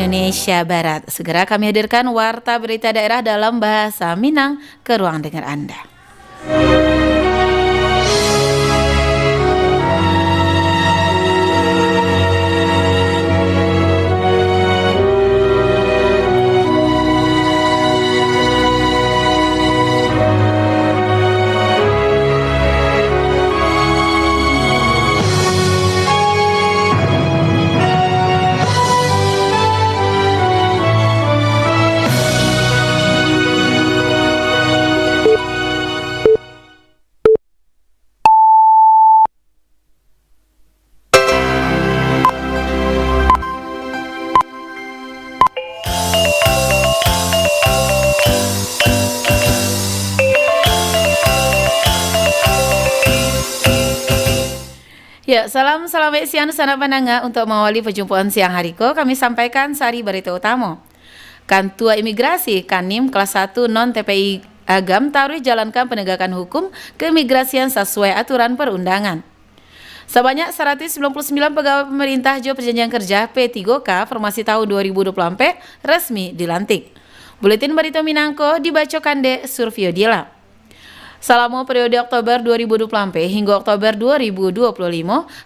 Indonesia Barat. Segera kami hadirkan Warta Berita Daerah dalam bahasa Minang ke ruang dengar Anda. Ya, selamat siang sana pananga untuk mengawali perjumpaan siang hari ko. Kami sampaikan sari berita utama. Kantua Imigrasi Kanim kelas 1 non TPI Agam taruh jalankan penegakan hukum keimigrasian sesuai aturan perundangan. Sebanyak 199 pegawai pemerintah Jo Perjanjian Kerja P3K formasi tahun 2024 resmi dilantik. Buletin Berita Minangko dibacakan de Survio Dila. Selama periode Oktober 2024 hingga Oktober 2025,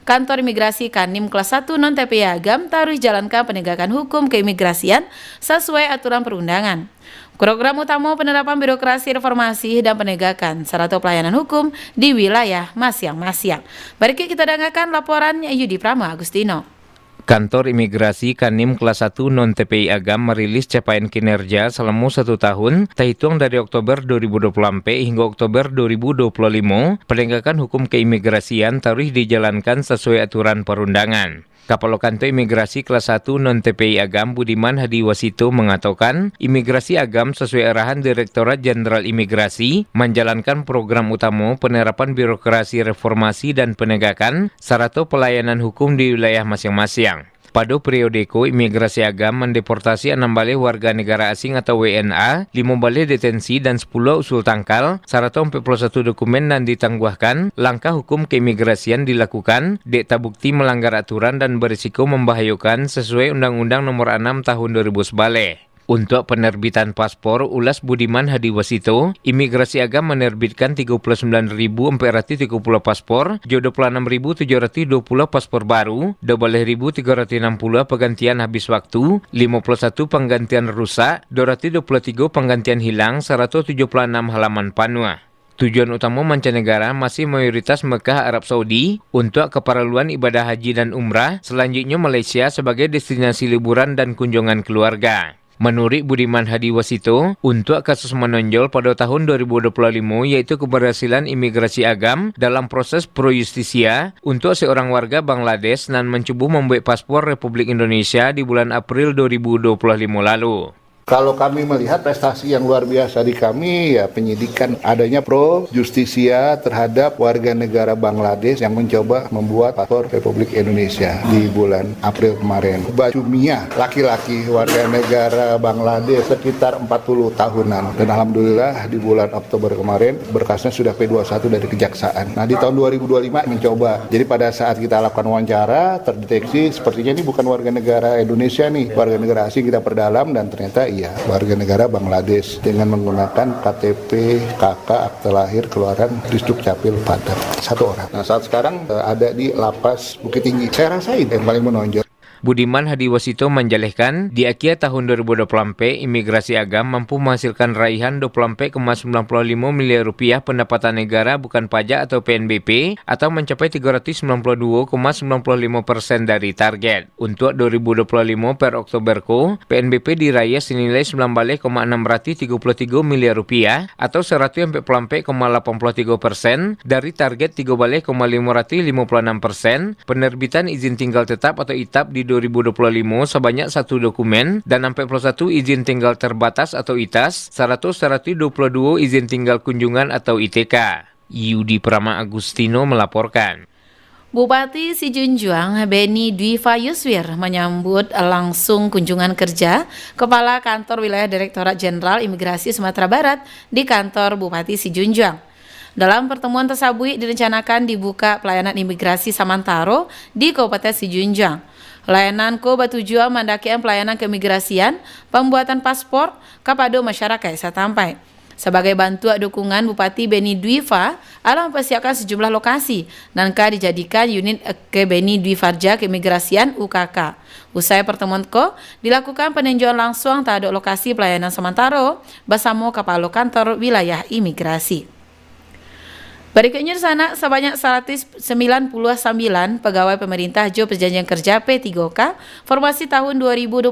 Kantor Imigrasi Kanim kelas 1 non TPI Agam taruh jalankan penegakan hukum keimigrasian sesuai aturan perundangan. Program utama penerapan birokrasi reformasi dan penegakan serta pelayanan hukum di wilayah masing-masing. Mari kita dengarkan laporan Yudi Prama Agustino. Kantor Imigrasi Kanim kelas 1 non TPI Agam merilis capaian kinerja selama 1 tahun terhitung dari Oktober 2024 hingga Oktober 2025. Penegakan hukum keimigrasian taruh dijalankan sesuai aturan perundangan. Kapalo Kantor Imigrasi kelas 1 non TPI Agam Budiman Hadiwasito mengatakan imigrasi Agam sesuai arahan Direktorat Jenderal Imigrasi menjalankan program utama penerapan birokrasi reformasi dan penegakan serta pelayanan hukum di wilayah masing-masing. Pada periodeko, imigrasi Agam mendeportasi 6 balik warga negara asing atau WNA, 5 balik detensi dan 10 usul tangkal, serta 41 dokumen dan ditangguhkan. Langkah hukum keimigrasian dilakukan, dek tabukti melanggar aturan dan berisiko membahayakan sesuai Undang-Undang Nomor 6 Tahun 2000 sebalik. Untuk penerbitan paspor, ulas Budiman Hadiwasito, imigrasi Agam menerbitkan 39.430 paspor, 26.720 paspor baru, 12.360 penggantian habis waktu, 51 penggantian rusak, 223 penggantian hilang, 176 halaman panua. Tujuan utama mancanegara masih mayoritas Mekah Arab Saudi untuk keperluan ibadah haji dan umrah, selanjutnya Malaysia sebagai destinasi liburan dan kunjungan keluarga. Menurut Budiman Hadiwasito, untuk kasus menonjol pada tahun 2025 yaitu keberhasilan imigrasi Agam dalam proses pro justisia untuk seorang warga Bangladesh dan mencoba membuat paspor Republik Indonesia di bulan April 2025 lalu. Kalau kami melihat prestasi yang luar biasa di kami, ya penyidikan adanya pro justisia terhadap warga negara Bangladesh yang mencoba membuat paspor Republik Indonesia di bulan April kemarin. Bacumia, laki-laki warga negara Bangladesh sekitar 40 tahunan. Dan alhamdulillah di bulan Oktober kemarin berkasnya sudah P21 dari Kejaksaan. Nah di tahun 2025 mencoba. Jadi pada saat kita lakukan wawancara, terdeteksi sepertinya ini bukan warga negara Indonesia nih, warga negara asing. Kita perdalam dan ternyata iya, warga negara Bangladesh dengan menggunakan KTP, KK, akte lahir, keluaran Disduk Capil Padang. 1 orang. Nah saat sekarang ada di Lapas Bukit Tinggi. Saya rasa ini yang paling menonjol. Budiman Hadiwasito menjelaskan, di akhir tahun 2024, imigrasi Agam mampu menghasilkan raihan 24,95 miliar rupiah pendapatan negara bukan pajak atau PNBP atau mencapai 392,95% dari target. Untuk 2025 per Oktober PNBP diraih senilai 19,633 miliar rupiah atau 144,83% dari target 13,556%. Penerbitan izin tinggal tetap atau ITAP di 2025 sebanyak 1 dokumen dan 41 izin tinggal terbatas atau ITAS, 122 izin tinggal kunjungan atau ITK. Yudi Prama Agustino melaporkan. Bupati Sijunjuang Beni Dwiva Yuswir menyambut langsung kunjungan kerja Kepala Kantor Wilayah Direktorat Jenderal Imigrasi Sumatera Barat di kantor Bupati Sijunjuang. Dalam pertemuan tersebut direncanakan dibuka pelayanan imigrasi Samantaro di Kabupaten Sijunjuang. Layanan ko bertujuan mendakian pelayanan keimigrasian, pembuatan paspor kepada masyarakat setampai. Sebagai bantuan dukungan Bupati Beni Dwifa, ala mempersiapkan sejumlah lokasi dan dijadikan unit ke Beni Dwifarja Keimigrasian UKK. Usai pertemuan dilakukan peninjauan langsung terhadap lokasi pelayanan sementara bersama Kepala Kantor Wilayah Imigrasi. Berikutnya di sana, sebanyak 199 pegawai pemerintah Jo Perjanjian Kerja P3K formasi tahun 2024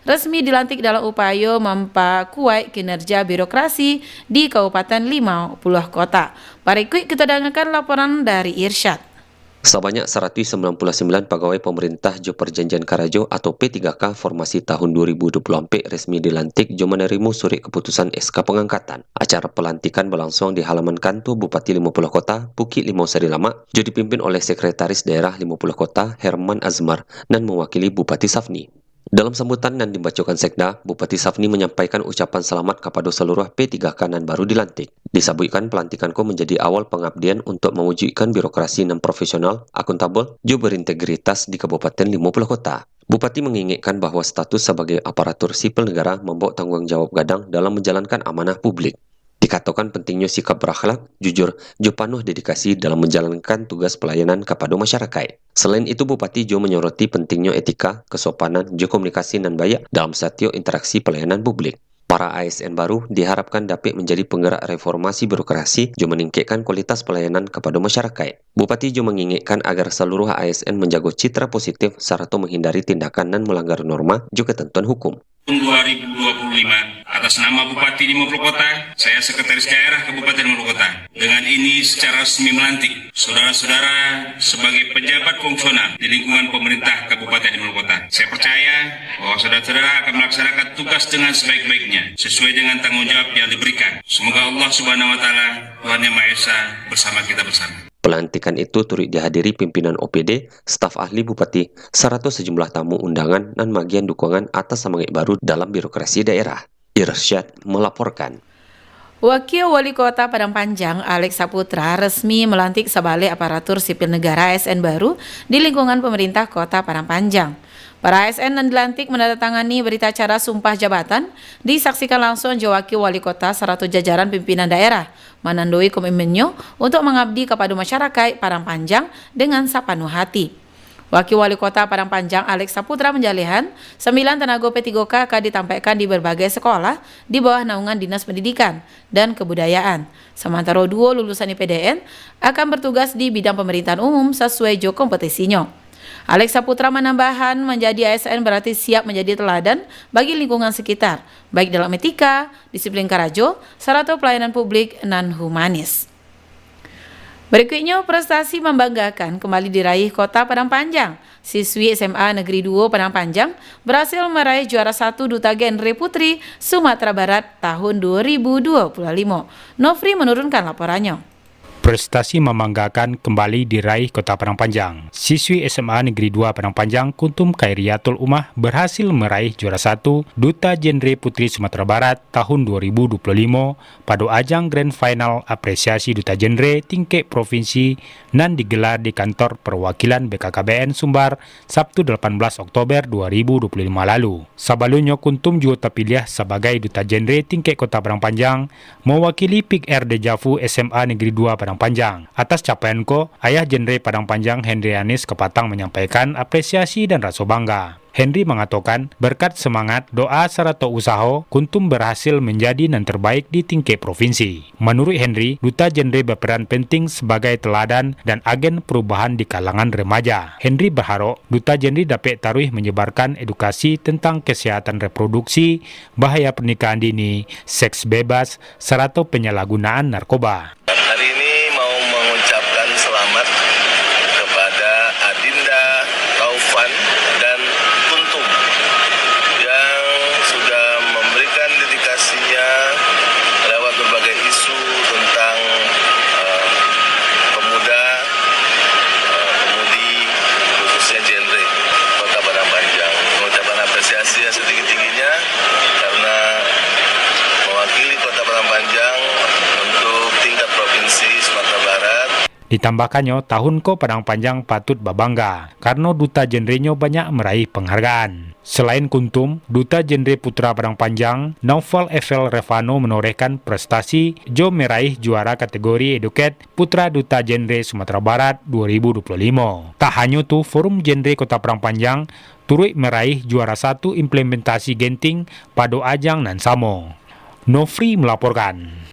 resmi dilantik dalam upaya memperkuat kinerja birokrasi di Kabupaten 50 kota. Berikut kita dengarkan laporan dari Irsyad. Sebanyak 199 pegawai pemerintah Jo Perjanjian Karajo atau P3K formasi tahun 2024 resmi dilantik Jo menerima surat keputusan SK pengangkatan. Acara pelantikan berlangsung di halaman kantor Bupati 50 Kota, Bukit Limau Sari Lama, Jo dipimpin oleh Sekretaris Daerah 50 Kota, Herman Azmar, dan mewakili Bupati Safni. Dalam sambutan yang dibacakan Sekda, Bupati Safni menyampaikan ucapan selamat kepada seluruh P3K yang baru dilantik. Disebutkan pelantikanku menjadi awal pengabdian untuk mewujudkan birokrasi yang profesional, akuntabel, juga berintegritas di Kabupaten 50 Kota. Bupati mengingatkan bahwa status sebagai aparatur sipil negara membawa tanggung jawab gadang dalam menjalankan amanah publik. Dikatakan pentingnya sikap berakhlak, jujur, jo penuh dedikasi dalam menjalankan tugas pelayanan kepada masyarakat. Selain itu, Bupati Jo menyoroti pentingnya etika, kesopanan, jo komunikasi dan baik dalam setiap interaksi pelayanan publik. Para ASN baru diharapkan dapat menjadi penggerak reformasi birokrasi jo meningkatkan kualitas pelayanan kepada masyarakat. Bupati Jo mengingatkan agar seluruh ASN menjaga citra positif serta menghindari tindakan dan melanggar norma jo ketentuan hukum. 2025 atas nama Bupati 50 Kota, saya Sekretaris Daerah Kabupaten 50 Kota. Dengan ini secara resmi melantik saudara-saudara sebagai pejabat fungsional di lingkungan pemerintah Kabupaten 50 Kota. Saya percaya bahwa saudara-saudara akan melaksanakan tugas dengan sebaik-baiknya sesuai dengan tanggung jawab yang diberikan. Semoga Allah Subhanahu wa taala, Tuhan Yang Maha Esa bersama kita bersama. Pelantikan itu turut dihadiri pimpinan OPD, staf ahli Bupati, serta sejumlah tamu undangan dan bagian dukungan atas semangat baru dalam birokrasi daerah. Irsyad melaporkan. Wakil Wali Kota Padang Panjang, Alex Saputra, resmi melantik sebagai aparatur sipil negara ASN baru di lingkungan pemerintah Kota Padang Panjang. Para ASN yang dilantik menandatangani berita acara sumpah jabatan disaksikan langsung Wakil Wali Kota serta jajaran pimpinan daerah menandoi komitmennya untuk mengabdi kepada masyarakat Padang Panjang dengan sepenuh hati. Wakil Wali Kota Padang Panjang Alex Saputra menjelaskan 9 tenaga P3K akan ditampilkan di berbagai sekolah di bawah naungan Dinas Pendidikan dan Kebudayaan. Sementara 2 lulusan IPDN akan bertugas di bidang pemerintahan umum sesuai jo kompetisinya. Alex Saputra menambahkan menjadi ASN berarti siap menjadi teladan bagi lingkungan sekitar, baik dalam etika, disiplin karajo, serta pelayanan publik non-humanis. Berikutnya, prestasi membanggakan kembali diraih Kota Padang Panjang. Siswi SMA Negeri 2 Padang Panjang berhasil meraih juara 1 Duta Genre Putri Sumatera Barat tahun 2025. Nofri menurunkan laporannya. Prestasi membanggakan kembali diraih Kota Padang Panjang. Siswi SMA Negeri 2 Padang Panjang Kuntum Khairiatul Ummah berhasil meraih juara 1 Duta Genre Putri Sumatera Barat tahun 2025 pada ajang Grand Final Apresiasi Duta Genre tingkat provinsi dan digelar di kantor perwakilan BKKBN Sumbar Sabtu 18 Oktober 2025 lalu. Sebelumnya Kuntum juga terpilih sebagai Duta Genre tingkat Kota Padang Panjang mewakili PIK R Dejavu SMA Negeri 2 Padang Panjang. Atas capaianku, ayah genre Padang Panjang Henry Anis Kepatang menyampaikan apresiasi dan rasa bangga. Henry mengatakan berkat semangat, doa serta usaha, Kuntum berhasil menjadi yang terbaik di tingkat provinsi. Menurut Henry, Duta Genre berperan penting sebagai teladan dan agen perubahan di kalangan remaja. Henry berharap Duta Genre dapat taruh menyebarkan edukasi tentang kesehatan reproduksi, bahaya pernikahan dini, seks bebas, serta penyalahgunaan narkoba. Hari ini mau mengucapkan selamat kepada Adinda, Taufan, dan Kuntum yang sudah memberikan dedikasinya lewat berbagai isu tentang pemuda, pemudi, khususnya genre Kota Padang Panjang. Mengucapkan apresiasi yang setinggi-tingginya karena mewakili Kota Padang Panjang untuk tingkat provinsi Ditambahkannya, tahun ko Padang Panjang patut babangga karena duta genrenyo banyak meraih penghargaan. Selain Kuntum, duta genre putra Padang Panjang, Naufal Eiffel Revano menorehkan prestasi jo meraih juara kategori Educate Putra Duta Genre Sumatera Barat 2025. Tak hanya itu, Forum Genre Kota Padang Panjang turut meraih juara 1 implementasi Genting pada ajang nan samo. Nofri melaporkan.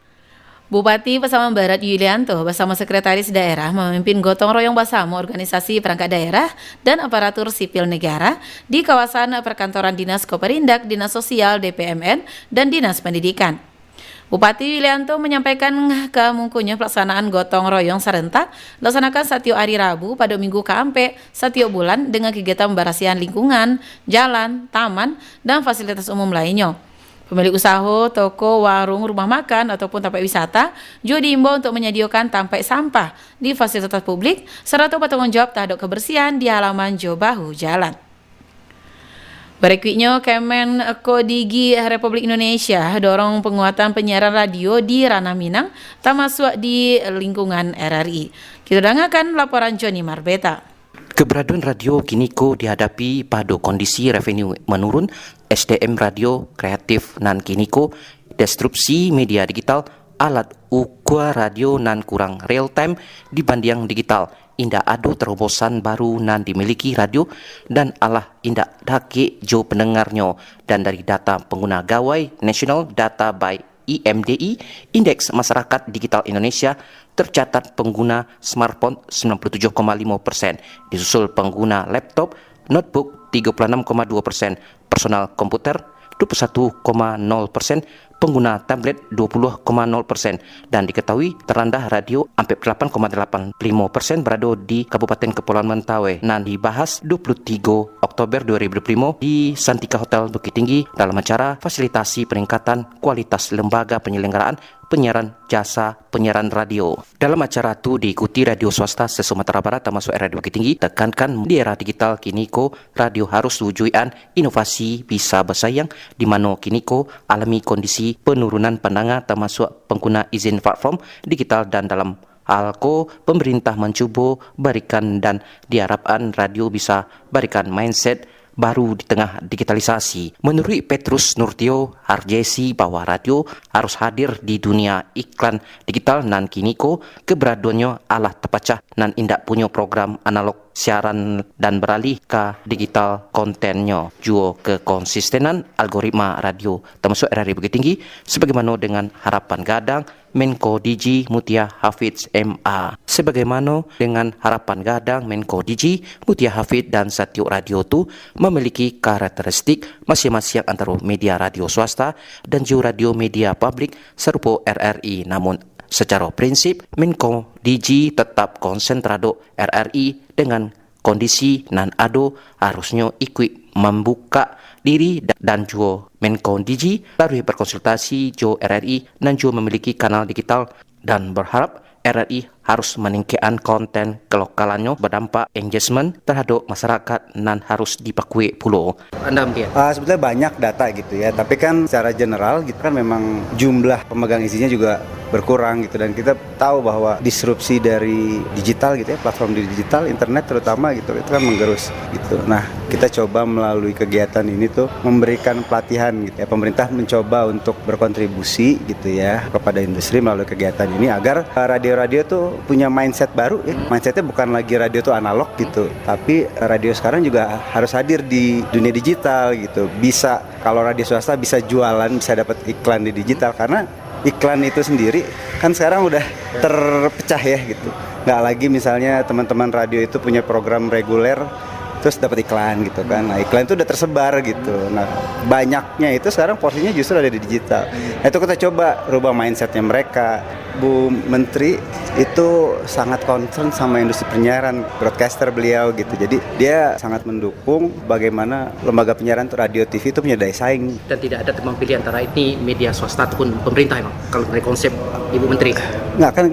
Bupati Pasaman Barat Yulianto bersama Sekretaris Daerah memimpin gotong royong bersama organisasi perangkat daerah dan aparatur sipil negara di kawasan perkantoran Dinas Koperindak, Dinas Sosial DPMN, dan Dinas Pendidikan. Bupati Yulianto menyampaikan kemungkinannya pelaksanaan gotong royong serentak dilaksanakan setiap hari Rabu pada minggu keampe setiap bulan dengan kegiatan pembersihan lingkungan, jalan, taman, dan fasilitas umum lainnya. Pemilik usaha, toko, warung, rumah makan, ataupun tempat wisata juga diimbau untuk menyediakan tempat sampah di fasilitas publik serta bertanggung jawab terhadap kebersihan di halaman jauh bahu jalan. Berikutnya, Kemen Kodigi Republik Indonesia dorong penguatan penyiaran radio di ranah Minang, termasuk di lingkungan RRI. Kita dengarkan laporan Johnny Marbeta. Keberadaan radio Kiniko dihadapi pada kondisi revenue menurun, SDM radio kreatif nan Kiniko, disrupsi media digital, alat ukur radio nan kurang real time dibanding digital, indah ado terobosan baru nan dimiliki radio dan alah indah dake jo pendengarnya, dan dari data pengguna gawai National Data by IMDI, Indeks Masyarakat Digital Indonesia, tercatat pengguna smartphone 97,5%, disusul pengguna laptop, notebook 36,2%, personal komputer 21,0%, pengguna tablet 20,0%, dan diketahui terendah radio hampir 8,85% berada di Kabupaten Kepulauan Mentawai. Nan dibahas 23 Oktober 2025 di Santika Hotel Bukit Tinggi dalam acara fasilitasi peningkatan kualitas lembaga penyelenggaraan penyiaran jasa penyiaran radio. Dalam acara itu diikuti radio swasta se-Sumatera Barat termasuk Radio Bukit Tinggi, tekankan di era digital Kiniko, radio harus wujudan inovasi bisa bersaing di mana Kiniko alami kondisi penurunan pandangan termasuk pengguna izin platform digital, dan dalam Alko, pemerintah mencuba berikan dan diharapkan radio bisa berikan mindset baru di tengah digitalisasi. Menurut Petrus Nurtio Harjesi bahwa radio harus hadir di dunia iklan digital nan Kiniko keberadaannya alah terpecah nan indak punya program analog siaran dan beralih ke digital kontennya. Juga kekonsistenan algoritma radio termasuk RRI Bukit Tinggi sebagaimana dengan harapan gadang Menko Digi Mutia Hafidz MA. Sebagaimana dengan harapan gadang Menko Digi Mutia Hafidz dan Satyo Radio itu memiliki karakteristik masing-masing antara media radio swasta dan juga radio media publik serupa RRI. Namun secara prinsip Menko Digi tetap konsentrado RRI dengan kondisi nan ado harusnya ikut membuka diri, dan juga Menko Digi baru berkonsultasi jo RRI dan juga memiliki kanal digital dan berharap RRI harus meningkatkan konten kelokalannya berdampak engagement terhadap masyarakat dan harus dipakui pulau. Anda mungkin? Sebetulnya banyak data gitu ya, tapi kan secara general gitu kan memang jumlah pemegang izinnya juga berkurang gitu, dan kita tahu bahwa disrupsi dari digital gitu ya, platform di digital, internet terutama gitu, itu kan menggerus gitu. Nah, kita coba melalui kegiatan ini tuh memberikan pelatihan gitu ya, pemerintah mencoba untuk berkontribusi gitu ya kepada industri melalui kegiatan ini agar radio-radio tuh punya mindset baru ya. Mindsetnya bukan lagi radio tuh analog gitu, tapi radio sekarang juga harus hadir di dunia digital gitu. Bisa, kalau radio swasta bisa jualan, bisa dapat iklan di digital, karena iklan itu sendiri kan sekarang udah terpecah ya gitu. Nggak lagi misalnya teman-teman radio itu punya program reguler terus dapat iklan gitu kan. Nah, iklan itu udah tersebar gitu. Nah, banyaknya itu sekarang porsinya justru ada di digital. Nah, itu kita coba rubah mindsetnya mereka. Bu Menteri itu sangat concern sama industri penyiaran, broadcaster beliau gitu. Jadi dia sangat mendukung bagaimana lembaga penyiaran radio TV itu punya daya saing. Dan tidak ada teman pilih antara ini media swasta ataupun pemerintah emang kalau dari konsep Ibu Menteri. Nggak kan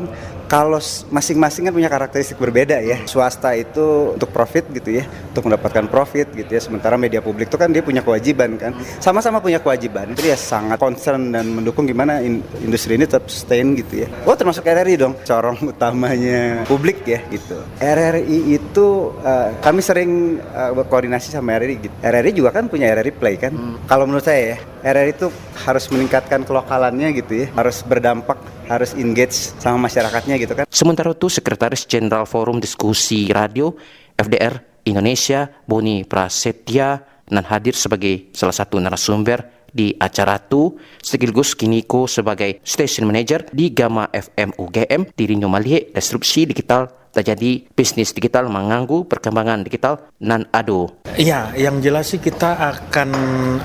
Kalau masing-masing kan punya karakteristik berbeda ya. Swasta itu untuk profit gitu ya, untuk mendapatkan profit gitu ya. Sementara media publik itu kan dia punya kewajiban kan. Sama-sama punya kewajiban. Jadi ya sangat concern dan mendukung gimana industri ini tetap sustain gitu ya. Oh, termasuk RRI dong, corong utamanya publik ya gitu. RRI itu kami sering berkoordinasi sama RRI gitu. RRI juga kan punya RRI Play kan. Kalau menurut saya ya, RRI itu harus meningkatkan kelokalannya gitu ya. Harus berdampak, harus engage sama masyarakatnya gitu kan. Sementara itu, Sekretaris Jenderal Forum Diskusi Radio FDR Indonesia, Boni Prasetya, dan hadir sebagai salah satu narasumber di acara itu, sekaligus Kiniko sebagai Station Manager di Gama FM UGM, dirinya melihat disrupsi digital terjadi, bisnis digital mengganggu perkembangan digital nan ado. Iya, yang jelas sih kita akan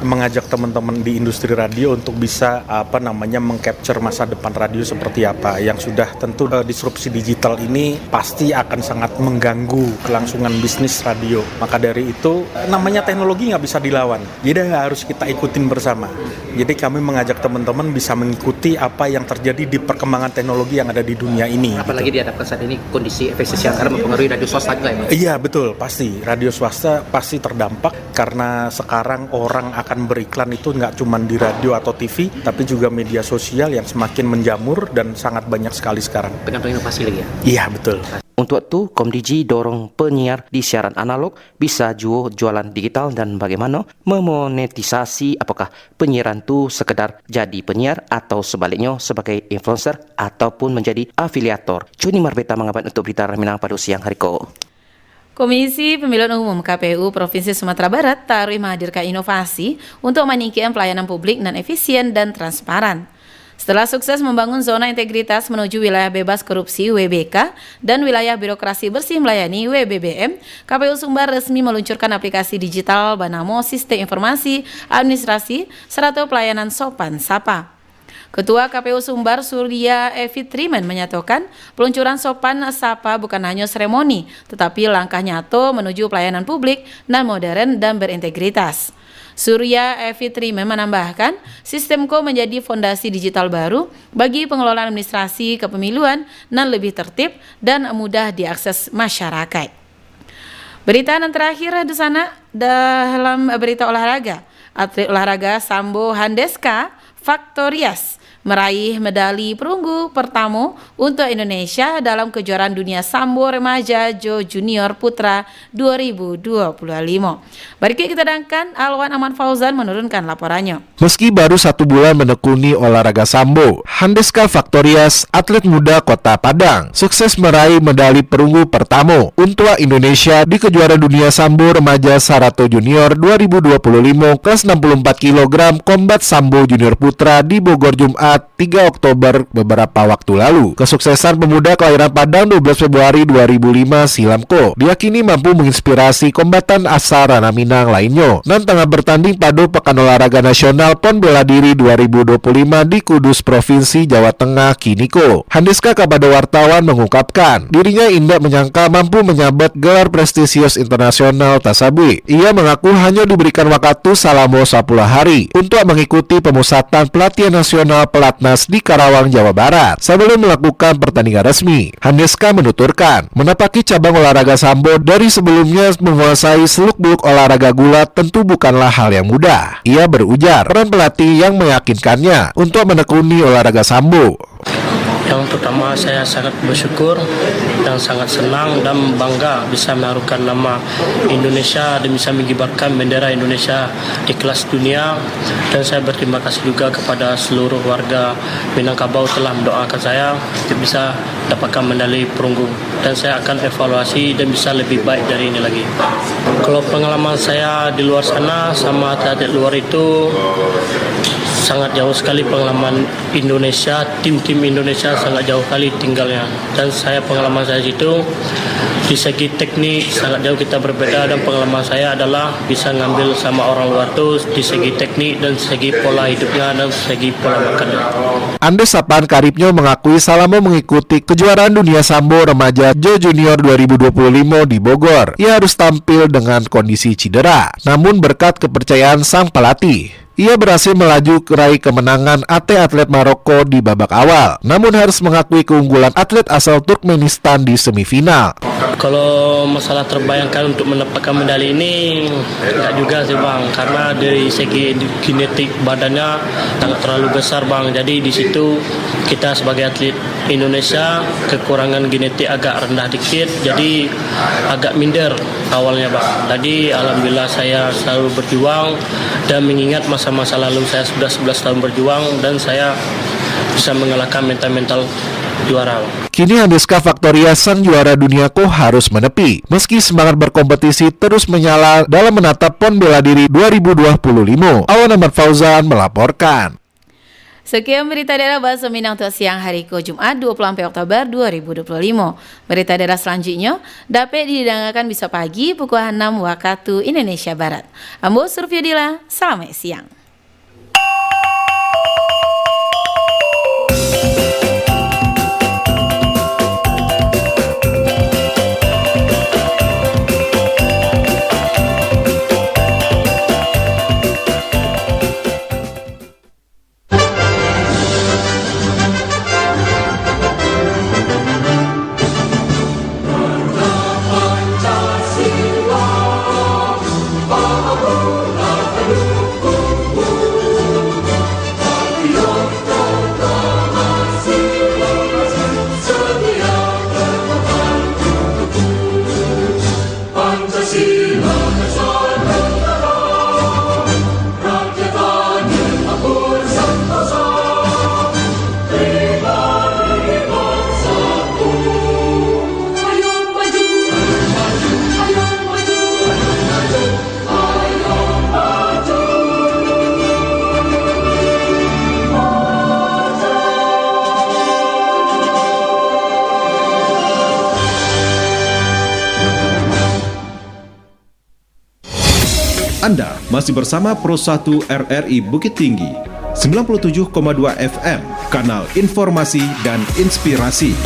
mengajak teman-teman di industri radio untuk bisa mengcapture masa depan radio seperti apa. Yang sudah tentu disrupsi digital ini pasti akan sangat mengganggu kelangsungan bisnis radio. Maka dari itu namanya teknologi nggak bisa dilawan. Jadi harus kita ikutin bersama. Jadi kami mengajak teman-teman bisa mengikuti apa yang terjadi di perkembangan teknologi yang ada di dunia ini. Apalagi gitu. dihadapkan saat ini kondisi efisiensi karena mempengaruhi radio swasta juga ya? Iya betul, pasti radio swasta pasti terdampak karena sekarang orang akan beriklan itu nggak cuma di radio atau TV, tapi juga media sosial yang semakin menjamur dan sangat banyak sekali sekarang. Tergantung inovasi lagi ya? Iya betul. Untuk itu, Komdigi dorong penyiar di siaran analog bisa jualan digital dan bagaimana memonetisasi, apakah penyiaran itu sekedar jadi penyiar atau sebaliknya sebagai influencer ataupun menjadi afiliator. Juni Marbeta mengabat untuk berita Minang pada siang hari ko. Komisi Pemilihan Umum KPU Provinsi Sumatera Barat tarui menghadirkan inovasi untuk meningkatkan pelayanan publik dan efisien dan transparan. Setelah sukses membangun zona integritas menuju wilayah bebas korupsi WBK dan wilayah birokrasi bersih melayani WBBM, KPU Sumbar resmi meluncurkan aplikasi digital Banamo Sistem Informasi Administrasi serta Pelayanan Sopan Sapa. Ketua KPU Sumbar Surya Evi Trimen menyatakan peluncuran Sopan Sapa bukan hanya seremoni, tetapi langkah nyata menuju pelayanan publik dan modern dan berintegritas. Surya Evi Trimen menambahkan, Sistemko menjadi fondasi digital baru bagi pengelolaan administrasi kepemiluan dan lebih tertib dan mudah diakses masyarakat. Berita yang terakhir di sana dalam berita olahraga, atlet olahraga Sambo Handeska Faktorias meraih medali perunggu pertama untuk Indonesia dalam kejuaraan dunia Sambo Remaja Jo Junior Putra 2025. Berikut kita dengarkan Alwan Aman Fauzan menurunkan laporannya. Meski baru 1 bulan menekuni olahraga Sambo, Handeska Faktorias, atlet muda Kota Padang, sukses meraih medali perunggu pertama untuk Indonesia di kejuaraan dunia Sambo Remaja Sarato Junior 2025 kelas 64 kg Kombat Sambo Junior Putra di Bogor Jumat 3 Oktober beberapa waktu lalu. Kesuksesan pemuda kelahiran Padang 12 Februari 2005 Silamko diyakini mampu menginspirasi kombatan asal Ranah Minang lainnya dan tengah bertanding pada Pekan Olahraga Nasional PON Bela Diri 2025 di Kudus Provinsi Jawa Tengah Kiniko. Handeska kepada wartawan mengungkapkan dirinya indah menyangka mampu menyabet gelar prestisius internasional tersebut. Ia mengaku hanya diberikan waktu selama 10 hari untuk mengikuti pemusatan pelatihan nasional Pelatnas di Karawang, Jawa Barat sebelum melakukan pertandingan resmi. Handeska menuturkan, menapaki cabang olahraga Sambo dari sebelumnya menguasai seluk-beluk olahraga gulat tentu bukanlah hal yang mudah. Ia berujar, peran pelatih yang meyakinkannya untuk menekuni olahraga Sambo. Yang pertama, saya sangat bersyukur dan sangat senang dan bangga bisa menaruhkan nama Indonesia dan bisa mengibarkan bendera Indonesia di kelas dunia. Dan saya berterima kasih juga kepada seluruh warga Minangkabau telah mendoakan saya untuk bisa dapatkan medali perunggu. Dan saya akan evaluasi dan bisa lebih baik dari ini lagi. Kalau pengalaman saya di luar sana sama atlet luar itu sangat jauh sekali pengalaman Indonesia, tim-tim Indonesia sangat jauh kali tinggalnya. Dan pengalaman saya situ di segi teknik sangat jauh kita berbeda, dan pengalaman saya adalah bisa ngambil sama orang luar tuh di segi teknik dan segi pola hidupnya dan segi pola makannya. Andes Sapan Karibnyo mengakui selama mengikuti kejuaraan dunia Sambo Remaja Jo Junior 2025 di Bogor, ia harus tampil dengan kondisi cedera. Namun berkat kepercayaan sang pelatih, Ia berhasil melaju raih kemenangan atlet Maroko di babak awal, namun harus mengakui keunggulan atlet asal Turkmenistan di semifinal. Kalau masalah terbayangkan untuk mendapatkan medali ini enggak juga sih Bang, karena dari segi genetik badannya sangat terlalu besar Bang. Jadi di situ kita sebagai atlet Indonesia kekurangan genetik agak rendah dikit, jadi agak minder awalnya Bang. Jadi alhamdulillah saya selalu berjuang dan mengingat masa-masa lalu saya sudah 11 tahun berjuang dan saya bisa mengalahkan mental juara. Kini Handeska Faktoria sang juara duniaku harus menepi. Meski semangat berkompetisi terus menyala dalam menatap PON Bela Diri 2025. Awan Ahmad Fauzan melaporkan. Sekian berita daerah Bahasa Minang untuk siang hari Jumat 24 Oktober 2025. Berita daerah selanjutnya dapat didengarkan besok pagi pukul 6 waktu Indonesia Barat. Ambo Surfiadila, selamat siang. Anda masih bersama Pro 1 RRI Bukit Tinggi, 97,2 FM, kanal informasi dan inspirasi.